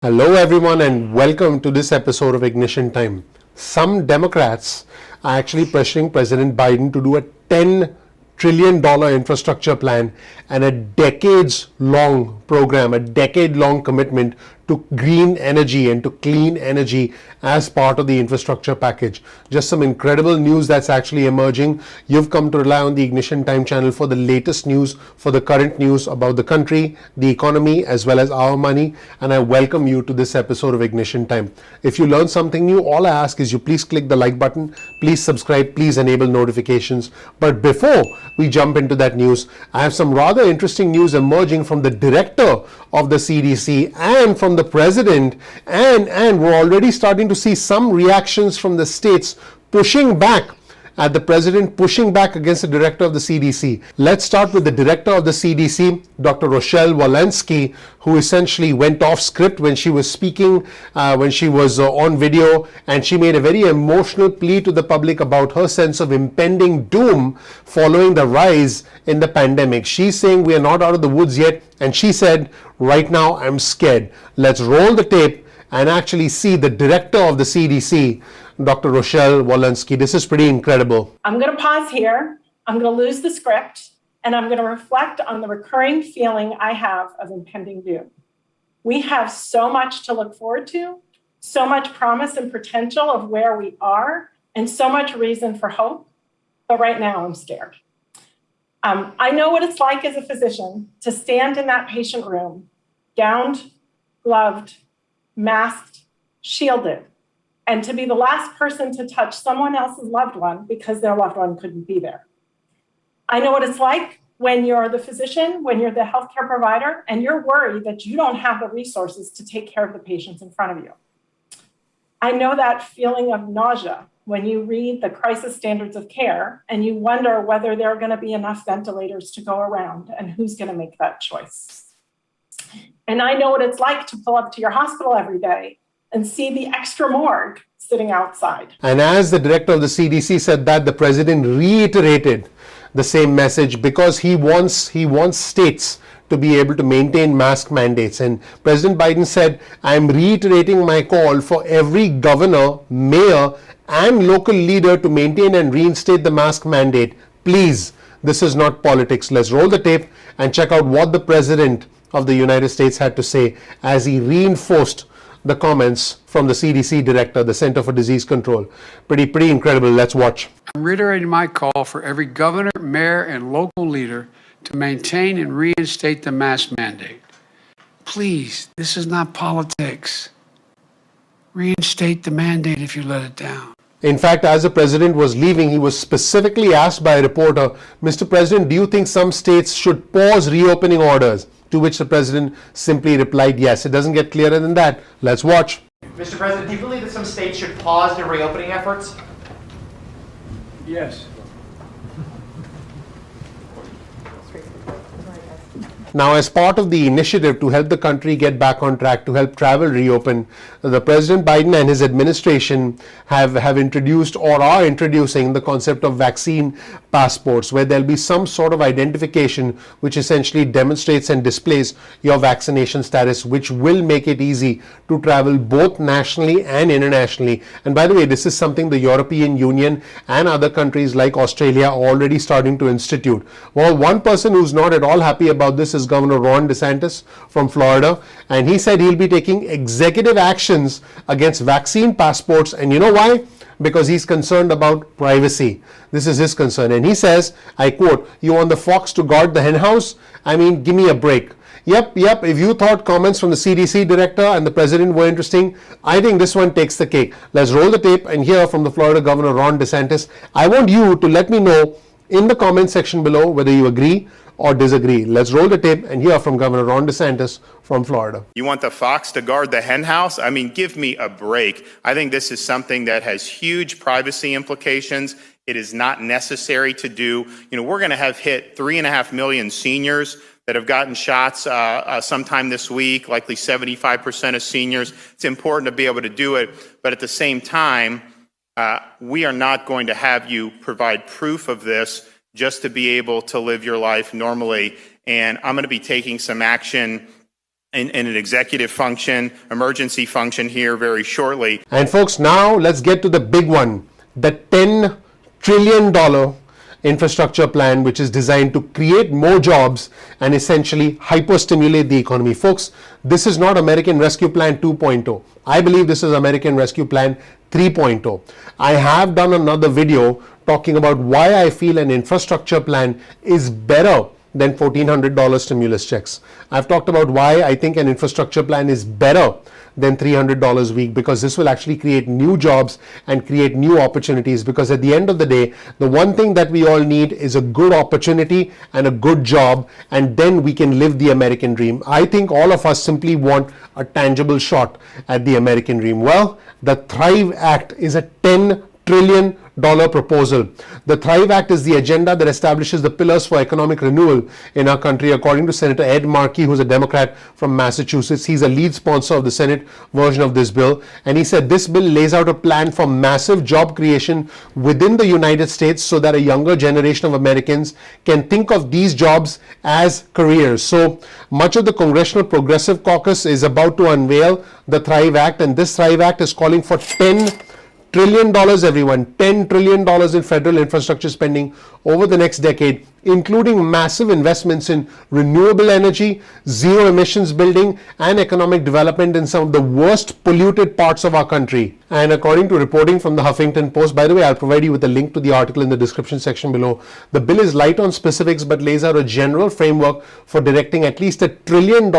Hello, everyone, and welcome to this episode of Ignition Time. Some Democrats are actually pressuring President Biden to do a $10 trillion infrastructure plan and a decades-long program, a decade-long commitment to green energy and to clean energy as part of the infrastructure package. Just some incredible news that's actually emerging. You've come to rely on the Ignition Time channel for the latest news, for the current news about the country, the economy, as well as our money. And I welcome you to this episode of Ignition Time. If you learn something new, all I ask is you please click the like button, please subscribe, please enable notifications. But before we jump into that news, I have some rather interesting news emerging from the director of the CDC and from the president, and we're already starting to see some reactions from the states pushing back at the president, pushing back against the director of the CDC. Let's start with the director of the CDC, Dr. Rochelle Walensky, who essentially went off script when she was speaking, when she was on video, and she made a very emotional plea to the public about her sense of impending doom following the rise in the pandemic. She's saying we are not out of the woods yet, and she said, right now I'm scared. Let's roll the tape and actually see the director of the CDC, Dr. Rochelle Walensky. This is pretty incredible. I'm going to pause here. I'm going to lose the script, and I'm going to reflect on the recurring feeling I have of impending doom. We have so much to look forward to, so much promise and potential of where we are, and so much reason for hope. But right now, I'm scared. I know what it's like as a physician to stand in that patient room, gowned, gloved, masked, shielded, and to be the last person to touch someone else's loved one because their loved one couldn't be there. I know what it's like when you're the physician, when you're the healthcare provider, and you're worried that you don't have the resources to take care of the patients in front of you. I know that feeling of nausea when you read the crisis standards of care and you wonder whether there are going to be enough ventilators to go around and who's going to make that choice. And I know what it's like to pull up to your hospital every day and see the extra morgue sitting outside. And as the director of the CDC said that, the president reiterated the same message because he wants states to be able to maintain mask mandates. And President Biden said, I'm reiterating my call for every governor, mayor, and local leader to maintain and reinstate the mask mandate. Please, this is not politics. Let's roll the tape and check out what the president of the United States had to say as he reinforced the comments from the CDC director, the Center for Disease Control. Pretty incredible. Let's watch. I'm reiterating my call for every governor, mayor, and local leader to maintain and reinstate the mask mandate. Please, this is not politics. Reinstate the mandate if you let it down. In fact, as the president was leaving, he was specifically asked by a reporter, Mr. President, do you think some states should pause reopening orders? To which the president simply replied, yes. It doesn't get clearer than that. Let's watch. Mr. President, do you believe that some states should pause their reopening efforts? Yes. Now, as part of the initiative to help the country get back on track, to help travel reopen, the President Biden and his administration have introduced or are introducing the concept of vaccine passports, where there'll be some sort of identification which essentially demonstrates and displays your vaccination status, which will make it easy to travel both nationally and internationally. And by the way, this is something the European Union and other countries like Australia are already starting to institute. Well, one person who's not at all happy about this is Governor Ron DeSantis from Florida, and he said he'll be taking executive actions against vaccine passports. And you know why? Because he's concerned about privacy. This is his concern. And he says, I quote, you want the fox to guard the henhouse? I mean, give me a break. Yep. If you thought comments from the CDC director and the president were interesting, I think this one takes the cake. Let's roll the tape and hear from the Florida Governor Ron DeSantis. I want you to let me know in the comment section below whether you agree or disagree. Let's roll the tape and hear from Governor Ron DeSantis from Florida. You want the fox to guard the henhouse? I mean, give me a break. I think this is something that has huge privacy implications. It is not necessary to do. We're going to have hit 3.5 million seniors that have gotten shots sometime this week, likely 75% of seniors. It's important to be able to do it. But at the same time, we are not going to have you provide proof of this just to be able to live your life normally. And I'm going to be taking some action in an executive function, emergency function here very shortly. And folks, now let's get to the big one, the $10 trillion infrastructure plan, which is designed to create more jobs and essentially hyper-stimulate the economy. Folks, this is not American Rescue Plan 2.0. I believe this is American Rescue Plan 3.0. I have done another video talking about why I feel an infrastructure plan is better than $1,400 stimulus checks. I've talked about why I think an infrastructure plan is better than $300 a week, because this will actually create new jobs and create new opportunities. Because at the end of the day, the one thing that we all need is a good opportunity and a good job, and then we can live the American dream. I think all of us simply want a tangible shot at the American dream. Well, the Thrive Act is a $10 trillion proposal. The Thrive Act is the agenda that establishes the pillars for economic renewal in our country, according to Senator Ed Markey, who's a Democrat from Massachusetts. He's a lead sponsor of the Senate version of this bill, and he said this bill lays out a plan for massive job creation within the United States so that a younger generation of Americans can think of these jobs as careers. So much of the Congressional Progressive Caucus is about to unveil the Thrive Act, and this Thrive Act is calling for $10 trillion, everyone, $10 trillion in federal infrastructure spending over the next decade, including massive investments in renewable energy, zero emissions building, and economic development in some of the worst polluted parts of our country. And according to reporting from the Huffington Post, by the way, I'll provide you with a link to the article in the description section below. The bill is light on specifics but lays out a general framework for directing at least $1 trillion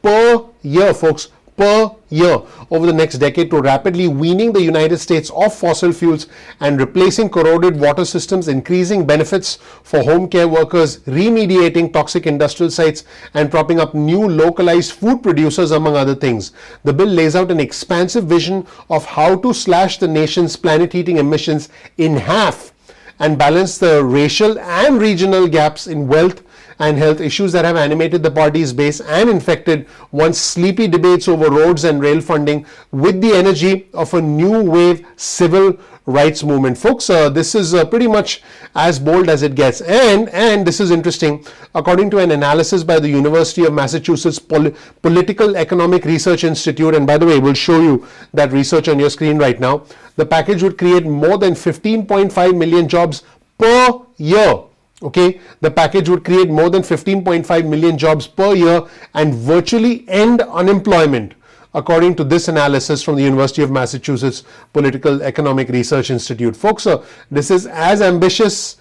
per year, folks, per year over the next decade to rapidly weaning the United States off fossil fuels and replacing corroded water systems, increasing benefits for home care workers, remediating toxic industrial sites, and propping up new localized food producers, among other things. The bill lays out an expansive vision of how to slash the nation's planet heating emissions in half and balance the racial and regional gaps in wealth and health, issues that have animated the party's base and infected once sleepy debates over roads and rail funding with the energy of a new wave civil rights movement. Folks, this is pretty much as bold as it gets. And this is interesting. According to an analysis by the University of Massachusetts Political Economic Research Institute, and by the way, we'll show you that research on your screen right now, the package would create more than 15.5 million jobs per year. Okay, the package would create more than 15.5 million jobs per year and virtually end unemployment, according to this analysis from the University of Massachusetts Political Economic Research Institute. Folks, this is as ambitious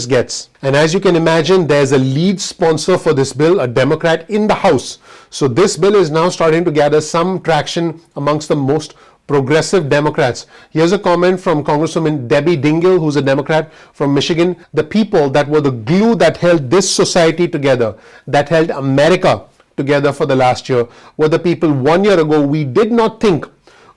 gets. And as you can imagine, there's a lead sponsor for this bill, a Democrat in the House. So this bill is now starting to gather some traction amongst the most progressive Democrats. Here's a comment from Congresswoman Debbie Dingell, who's a Democrat from Michigan. The people that were the glue that held this society together, that held America together for the last year, were the people 1 year ago we did not think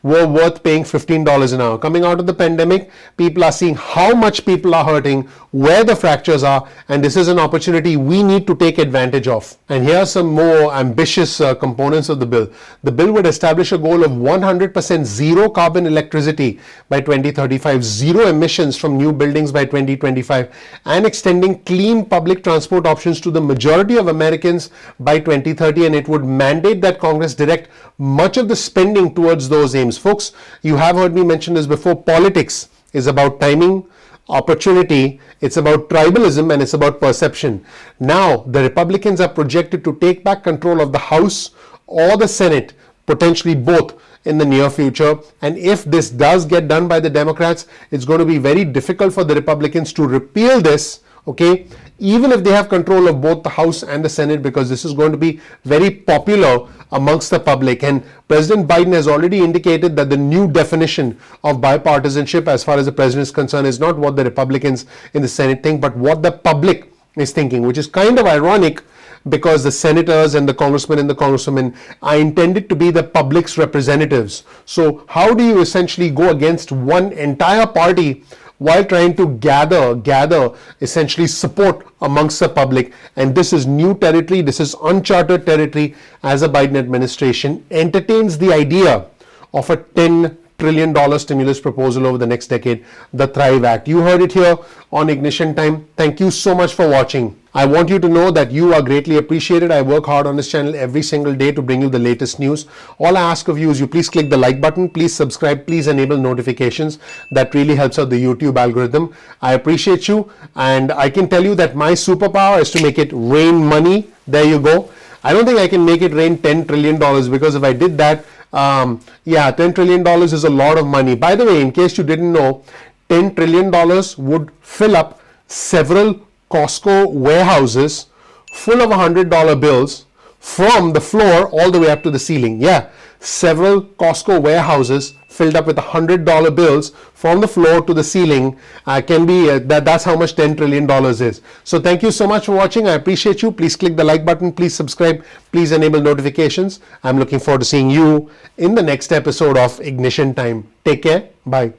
were worth paying $15 an hour. Coming out of the pandemic, people are seeing how much people are hurting, where the fractures are, and this is an opportunity we need to take advantage of. And here are some more ambitious components of the bill. The bill would establish a goal of 100% zero carbon electricity by 2035, zero emissions from new buildings by 2025, and extending clean public transport options to the majority of Americans by 2030, and it would mandate that Congress direct much of the spending towards those aims. Folks, you have heard me mention this before. Politics is about timing, opportunity, it's about tribalism, and it's about perception. Now, the Republicans are projected to take back control of the House or the Senate, potentially both, in the near future. And if this does get done by the Democrats, it's going to be very difficult for the Republicans to repeal this, okay, even if they have control of both the House and the Senate, because this is going to be very popular amongst the public. And President Biden has already indicated that the new definition of bipartisanship, as far as the president is concerned, is not what the Republicans in the Senate think, but what the public is thinking, which is kind of ironic, because the senators and the congressmen and the congresswomen are intended to be the public's representatives. So how do you essentially go against one entire party while trying to gather essentially support amongst the public? And this is new territory, this is uncharted territory as the Biden administration entertains the idea of a $10 trillion stimulus proposal over the next decade, the Thrive Act. You heard it here on Ignition Time. Thank you so much for watching. I want you to know that you are greatly appreciated. I work hard on this channel every single day to bring you the latest news. All I ask of you is you please click the like button, please subscribe, please enable notifications. That really helps out the YouTube algorithm. I appreciate you, and I can tell you that my superpower is to make it rain money. There you go. I don't think I can make it rain $10 trillion, because if I did that, $10 trillion is a lot of money. By the way, in case you didn't know, $10 trillion would fill up several Costco warehouses full of $100 bills from the floor all the way up to the ceiling. Yeah, several Costco warehouses filled up with $100 bills from the floor to the ceiling can be that's how much $10 trillion is. So thank you so much for watching. I appreciate you. Please click the like button, please subscribe, please enable notifications. I'm looking forward to seeing you in the next episode of Ignition Time. Take care. Bye.